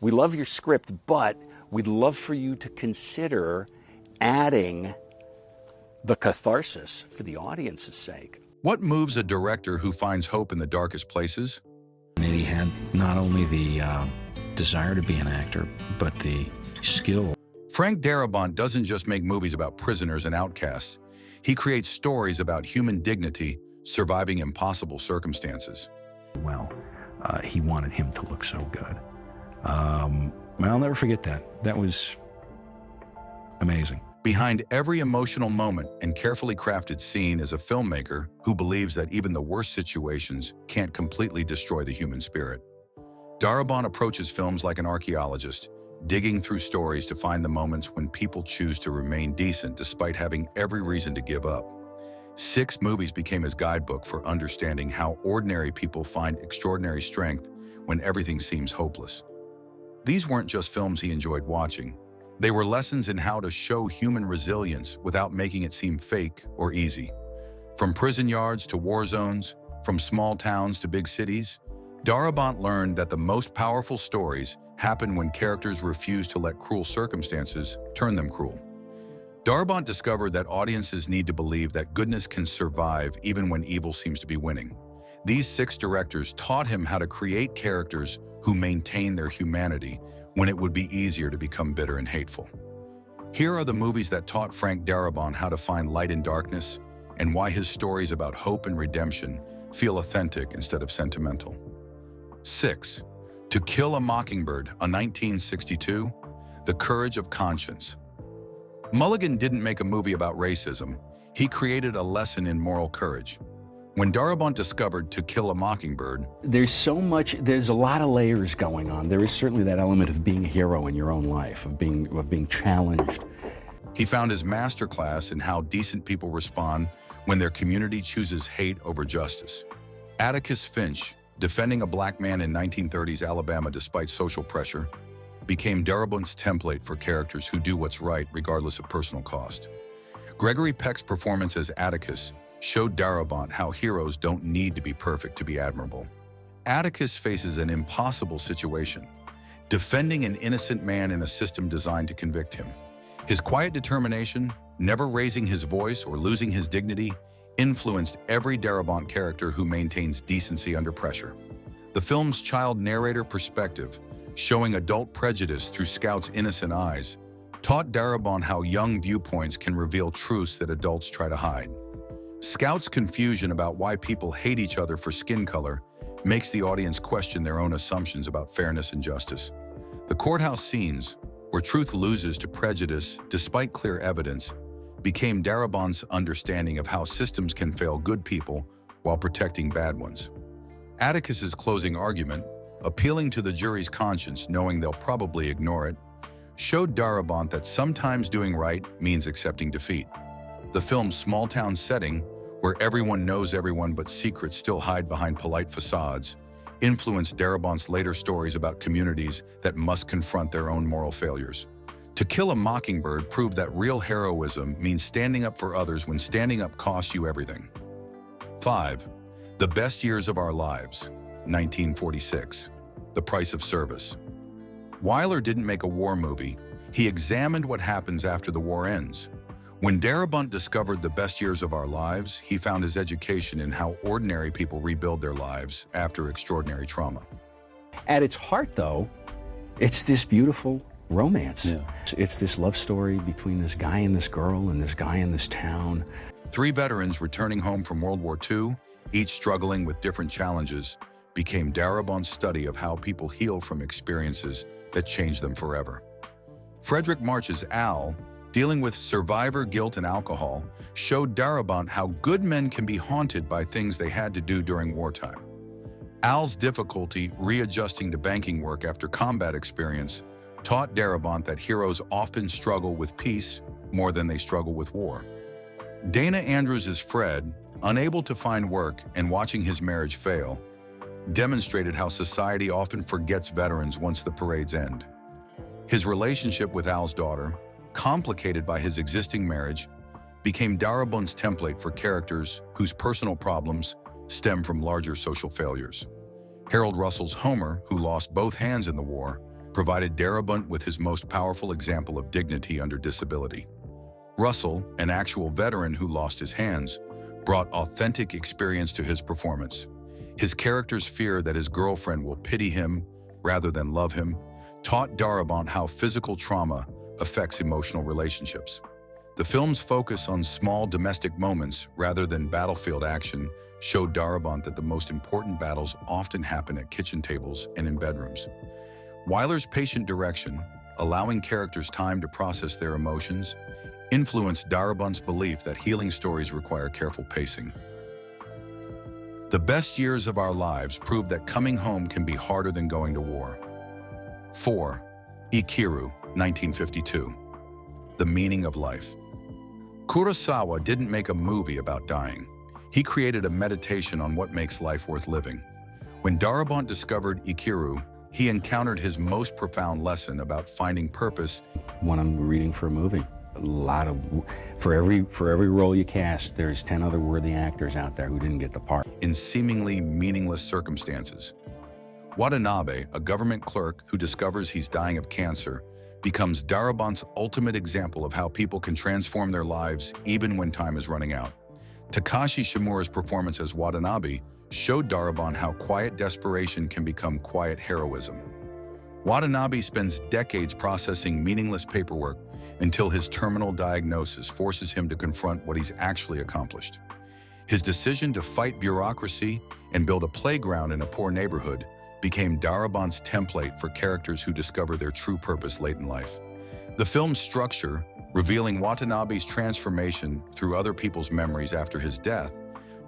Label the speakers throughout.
Speaker 1: We love your script, but we'd love for you to consider adding the catharsis for the audience's sake.
Speaker 2: What moves a director who finds hope in the darkest places?
Speaker 3: He had not only the desire to be an actor, but the skill.
Speaker 2: Frank Darabont doesn't just make movies about prisoners and outcasts. He creates stories about human dignity, surviving impossible circumstances.
Speaker 3: Well, he wanted him to look so good. I'll never forget that. That was amazing.
Speaker 2: Behind every emotional moment and carefully crafted scene is a filmmaker who believes that even the worst situations can't completely destroy the human spirit. Darabont approaches films like an archaeologist, digging through stories to find the moments when people choose to remain decent despite having every reason to give up. 6 movies became his guidebook for understanding how ordinary people find extraordinary strength when everything seems hopeless. These weren't just films he enjoyed watching. They were lessons in how to show human resilience without making it seem fake or easy. From prison yards to war zones, from small towns to big cities, Darabont learned that the most powerful stories happen when characters refuse to let cruel circumstances turn them cruel. Darabont discovered that audiences need to believe that goodness can survive even when evil seems to be winning. These 6 directors taught him how to create characters who maintain their humanity when it would be easier to become bitter and hateful. Here are the movies that taught Frank Darabont how to find light in darkness and why his stories about hope and redemption feel authentic instead of sentimental. 6. To Kill a Mockingbird, a 1962, The Courage of Conscience. Mulligan didn't make a movie about racism. He created a lesson in moral courage. When Darabont discovered To Kill a Mockingbird,
Speaker 1: There's a lot of layers going on. There is certainly that element of being a hero in your own life, of being challenged.
Speaker 2: he found his masterclass in how decent people respond when their community chooses hate over justice. Atticus Finch, defending a black man in 1930s Alabama despite social pressure, became Darabont's template for characters who do what's right regardless of personal cost. Gregory Peck's performance as Atticus showed Darabont how heroes don't need to be perfect to be admirable. Atticus faces an impossible situation, defending an innocent man in a system designed to convict him. His quiet determination, never raising his voice or losing his dignity, influenced every Darabont character who maintains decency under pressure. The film's child narrator perspective, showing adult prejudice through Scout's innocent eyes, taught Darabont how young viewpoints can reveal truths that adults try to hide. Scout's confusion about why people hate each other for skin color makes the audience question their own assumptions about fairness and justice. The courthouse scenes, where truth loses to prejudice despite clear evidence, became Darabont's understanding of how systems can fail good people while protecting bad ones. Atticus's closing argument, appealing to the jury's conscience knowing they'll probably ignore it, showed Darabont that sometimes doing right means accepting defeat. The film's small-town setting, where everyone knows everyone but secrets still hide behind polite facades, influenced Darabont's later stories about communities that must confront their own moral failures. To Kill a Mockingbird proved that real heroism means standing up for others when standing up costs you everything. 5. The Best Years of Our Lives, 1946. The Price of Service. Wyler didn't make a war movie. He examined what happens after the war ends. When Darabont discovered The Best Years of Our Lives, he found his education in how ordinary people rebuild their lives after extraordinary trauma.
Speaker 1: At its heart, though, it's this beautiful romance.
Speaker 4: Yeah.
Speaker 1: It's this love story between this guy and this girl and this guy in this town.
Speaker 2: 3 veterans returning home from World War II, each struggling with different challenges, became Darabont's study of how people heal from experiences that change them forever. Frederick March's Al, dealing with survivor guilt and alcohol, showed Darabont how good men can be haunted by things they had to do during wartime. Al's difficulty readjusting to banking work after combat experience taught Darabont that heroes often struggle with peace more than they struggle with war. Dana Andrews' Fred, unable to find work and watching his marriage fail, demonstrated how society often forgets veterans once the parades end. His relationship with Al's daughter, complicated by his existing marriage, became Darabont's template for characters whose personal problems stem from larger social failures. Harold Russell's Homer, who lost both hands in the war, provided Darabont with his most powerful example of dignity under disability. Russell, an actual veteran who lost his hands, brought authentic experience to his performance. His character's fear that his girlfriend will pity him rather than love him taught Darabont how physical trauma affects emotional relationships. The film's focus on small domestic moments rather than battlefield action showed Darabont that the most important battles often happen at kitchen tables and in bedrooms. Wyler's patient direction, allowing characters time to process their emotions, influenced Darabont's belief that healing stories require careful pacing. The best years of our lives prove that coming home can be harder than going to war. 4. Ikiru, 1952. The Meaning of Life. Kurosawa didn't make a movie about dying. He created a meditation on what makes life worth living. When Darabont discovered Ikiru, he encountered his most profound lesson about finding purpose.
Speaker 3: When I'm reading for a movie, for every role you cast, there's 10 other worthy actors out there who didn't get the part.
Speaker 2: In seemingly meaningless circumstances. Watanabe, a government clerk who discovers he's dying of cancer, becomes Darabont's ultimate example of how people can transform their lives even when time is running out. Takashi Shimura's performance as Watanabe showed Darabont how quiet desperation can become quiet heroism. Watanabe spends decades processing meaningless paperwork until his terminal diagnosis forces him to confront what he's actually accomplished. His decision to fight bureaucracy and build a playground in a poor neighborhood became Darabont's template for characters who discover their true purpose late in life. The film's structure, revealing Watanabe's transformation through other people's memories after his death,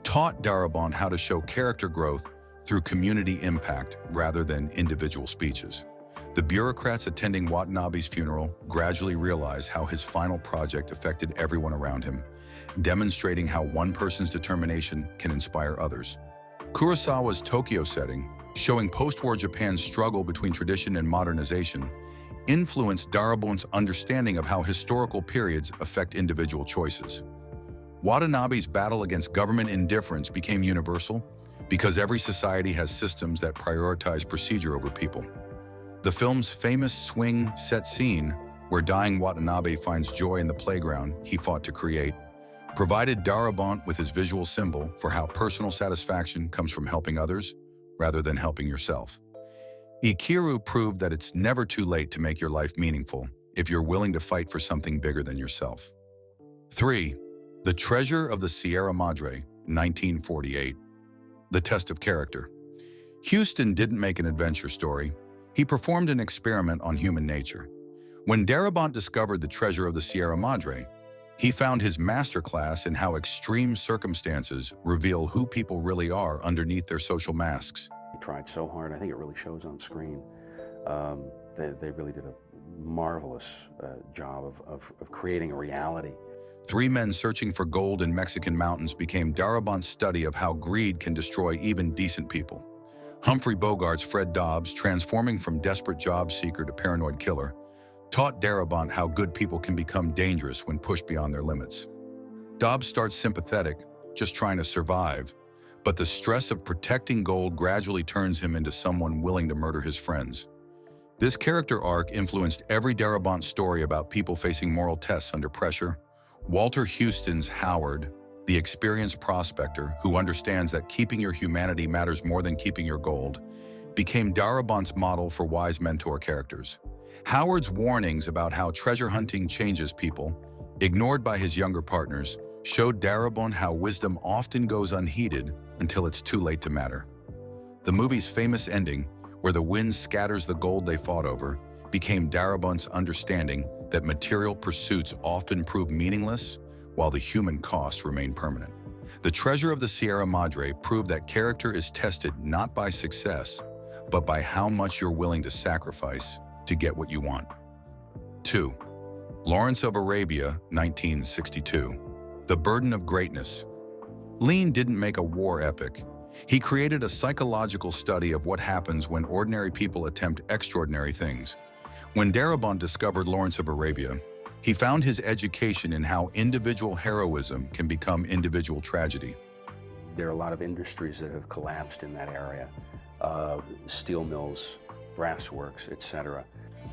Speaker 2: taught Darabont how to show character growth through community impact rather than individual speeches. The bureaucrats attending Watanabe's funeral gradually realize how his final project affected everyone around him, demonstrating how one person's determination can inspire others. Kurosawa's Tokyo setting, showing post-war Japan's struggle between tradition and modernization, influenced Darabont's understanding of how historical periods affect individual choices. Watanabe's battle against government indifference became universal because every society has systems that prioritize procedure over people. The film's famous swing set scene, where dying Watanabe finds joy in the playground he fought to create, provided Darabont with his visual symbol for how personal satisfaction comes from helping others rather than helping yourself. Ikiru proved that it's never too late to make your life meaningful if you're willing to fight for something bigger than yourself. 3. The Treasure of the Sierra Madre, 1948. The Test of Character. Huston didn't make an adventure story. He performed an experiment on human nature. When Darabont discovered the treasure of the Sierra Madre, he found his masterclass in how extreme circumstances reveal who people really are underneath their social masks.
Speaker 1: He tried so hard. I think it really shows on screen. They really did a marvelous job of creating a reality.
Speaker 2: 3 men searching for gold in Mexican mountains became Darabont's study of how greed can destroy even decent people. Humphrey Bogart's Fred Dobbs, transforming from desperate job seeker to paranoid killer, taught Darabont how good people can become dangerous when pushed beyond their limits. Dobbs starts sympathetic, just trying to survive, but the stress of protecting gold gradually turns him into someone willing to murder his friends. This character arc influenced every Darabont story about people facing moral tests under pressure. Walter Huston's Howard, the experienced prospector who understands that keeping your humanity matters more than keeping your gold, became Darabont's model for wise mentor characters. Howard's warnings about how treasure hunting changes people, ignored by his younger partners, showed Darabont how wisdom often goes unheeded until it's too late to matter. The movie's famous ending, where the wind scatters the gold they fought over, became Darabont's understanding that material pursuits often prove meaningless while the human costs remain permanent. The Treasure of the Sierra Madre proved that character is tested not by success, but by how much you're willing to sacrifice to get what you want. 2. Lawrence of Arabia, 1962. The Burden of Greatness. Lean didn't make a war epic. He created a psychological study of what happens when ordinary people attempt extraordinary things. When Darabont discovered Lawrence of Arabia, he found his education in how individual heroism can become individual tragedy.
Speaker 1: There are a lot of industries that have collapsed in that area. Steel mills, brass works, etc.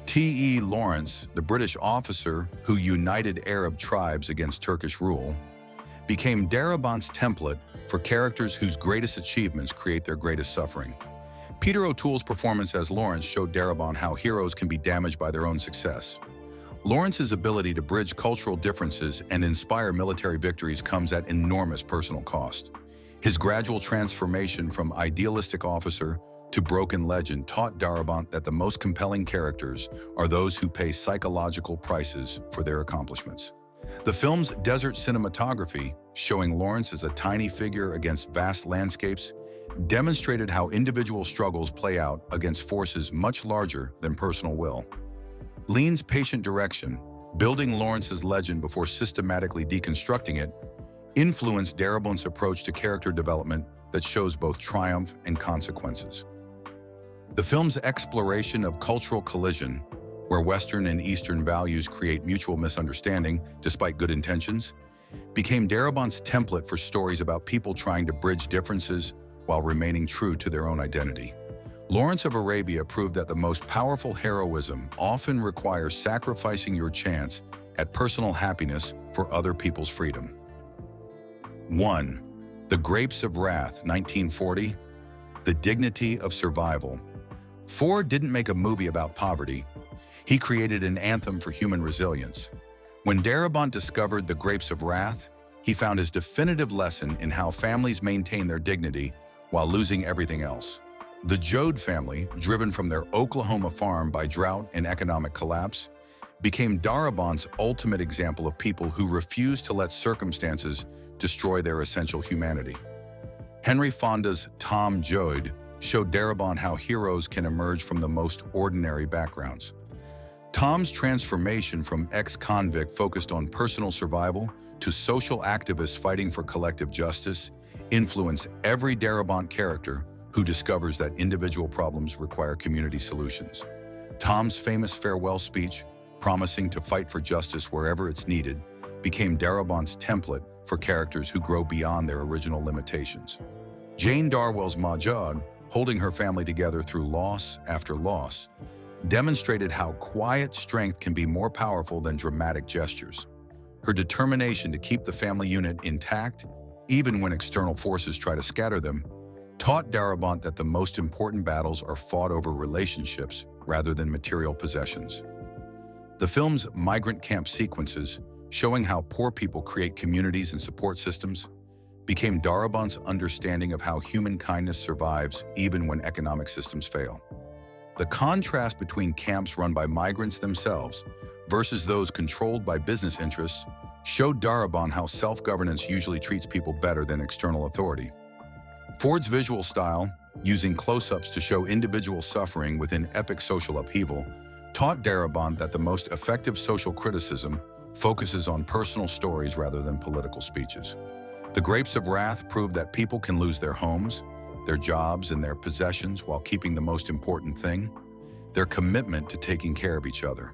Speaker 2: T.E. Lawrence, the British officer who united Arab tribes against Turkish rule, became Darabont's template for characters whose greatest achievements create their greatest suffering. Peter O'Toole's performance as Lawrence showed Darabont how heroes can be damaged by their own success. Lawrence's ability to bridge cultural differences and inspire military victories comes at enormous personal cost. His gradual transformation from idealistic officer to broken legend taught Darabont that the most compelling characters are those who pay psychological prices for their accomplishments. The film's desert cinematography, showing Lawrence as a tiny figure against vast landscapes, demonstrated how individual struggles play out against forces much larger than personal will. Lean's patient direction, building Lawrence's legend before systematically deconstructing it, influenced Darabont's approach to character development that shows both triumph and consequences. The film's exploration of cultural collision, where Western and Eastern values create mutual misunderstanding despite good intentions, became Darabont's template for stories about people trying to bridge differences while remaining true to their own identity. Lawrence of Arabia proved that the most powerful heroism often requires sacrificing your chance at personal happiness for other people's freedom. 1. The Grapes of Wrath, 1940. The Dignity of Survival. Ford didn't make a movie about poverty. He created an anthem for human resilience. When Darabont discovered The Grapes of Wrath, he found his definitive lesson in how families maintain their dignity while losing everything else. The Joad family, driven from their Oklahoma farm by drought and economic collapse, became Darabont's ultimate example of people who refuse to let circumstances destroy their essential humanity. Henry Fonda's Tom Joad showed Darabont how heroes can emerge from the most ordinary backgrounds. Tom's transformation from ex-convict focused on personal survival to social activist fighting for collective justice influenced every Darabont character who discovers that individual problems require community solutions. Tom's famous farewell speech, promising to fight for justice wherever it's needed, became Darabont's template for characters who grow beyond their original limitations. Jane Darwell's Majad, holding her family together through loss after loss, demonstrated how quiet strength can be more powerful than dramatic gestures. Her determination to keep the family unit intact, even when external forces try to scatter them, taught Darabont that the most important battles are fought over relationships rather than material possessions. The film's migrant camp sequences, showing how poor people create communities and support systems, became Darabont's understanding of how human kindness survives even when economic systems fail. The contrast between camps run by migrants themselves versus those controlled by business interests showed Darabont how self-governance usually treats people better than external authority. Ford's visual style, using close-ups to show individual suffering within epic social upheaval, taught Darabont that the most effective social criticism focuses on personal stories rather than political speeches. The Grapes of Wrath proved that people can lose their homes, their jobs, and their possessions while keeping the most important thing, their commitment to taking care of each other.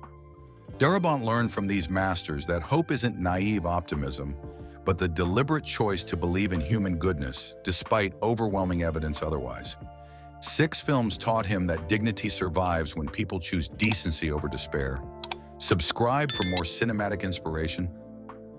Speaker 2: Darabont learned from these masters that hope isn't naive optimism, but the deliberate choice to believe in human goodness despite overwhelming evidence otherwise. 6 films taught him that dignity survives when people choose decency over despair. Subscribe for more cinematic inspiration